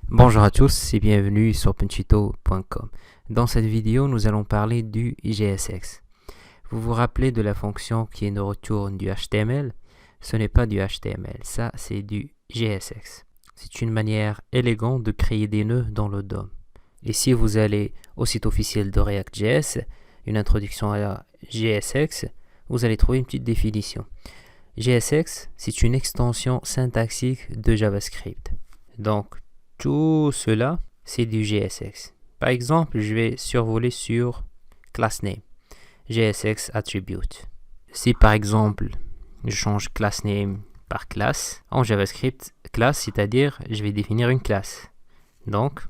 Bonjour à tous et bienvenue sur punchito.com. Dans cette vidéo, nous allons parler du JSX. Vous vous rappelez de la fonction qui nous retourne du HTML? Ce n'est pas du HTML, ça c'est du JSX. C'est une manière élégante de créer des nœuds dans le DOM. Et si vous allez au site officiel de React.js, une introduction à JSX, vous allez trouver une petite définition. JSX, c'est une extension syntaxique de JavaScript. Donc, tout cela, c'est du JSX. Par exemple, je vais survoler sur class name, JSX attribute. Si par exemple, je change class name par classe, en JavaScript, classe, c'est-à-dire je vais définir une classe. Donc,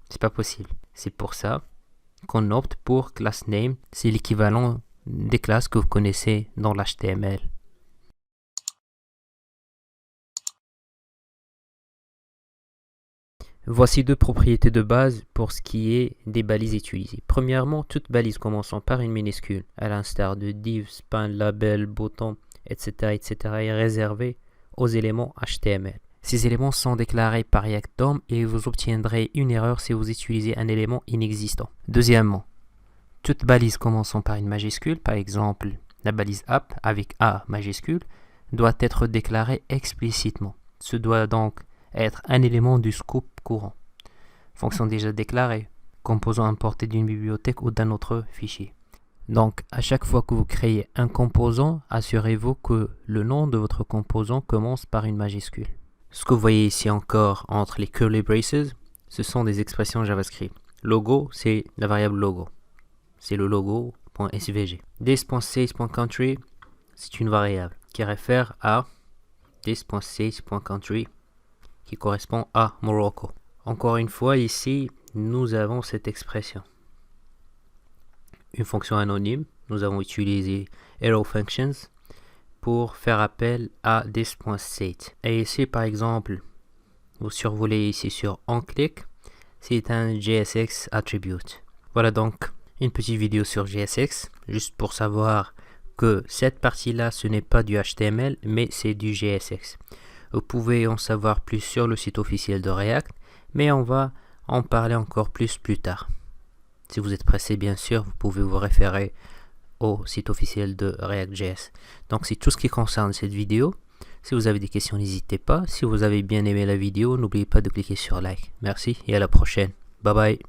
c'est pas possible. C'est pour ça qu'on opte pour class name. C'est l'équivalent des classes que vous connaissez dans l'HTML. Voici deux propriétés de base pour ce qui est des balises utilisées. Premièrement, toute balise commençant par une minuscule, à l'instar de div, span, label, bouton, etc., etc., est réservée aux éléments HTML. Ces éléments sont déclarés par React DOM et vous obtiendrez une erreur si vous utilisez un élément inexistant. Deuxièmement, toute balise commençant par une majuscule, par exemple la balise app avec A majuscule, doit être déclarée explicitement. Ce doit donc être un élément du scope courant. Fonction déjà déclarée, composant importé d'une bibliothèque ou d'un autre fichier. Donc, à chaque fois que vous créez un composant, assurez-vous que le nom de votre composant commence par une majuscule. Ce que vous voyez ici encore entre les curly braces, ce sont des expressions JavaScript. Logo, c'est la variable logo. C'est le logo.svg. This.sage.country, c'est une variable qui réfère à this.sage.country qui correspond à Morocco. Encore une fois, ici, nous avons cette expression. Une fonction anonyme, nous avons utilisé arrow functions pour faire appel à this.state. Et ici, par exemple, vous survolez ici sur onClick, c'est un JSX attribute. Voilà donc une petite vidéo sur JSX, juste pour savoir que cette partie-là, ce n'est pas du HTML, mais c'est du JSX. Vous pouvez en savoir plus sur le site officiel de React, mais on va en parler encore plus tard. Si vous êtes pressé, bien sûr, vous pouvez vous référer au site officiel de React.js. Donc, c'est tout ce qui concerne cette vidéo. Si vous avez des questions, n'hésitez pas. Si vous avez bien aimé la vidéo, n'oubliez pas de cliquer sur like. Merci et à la prochaine. Bye bye.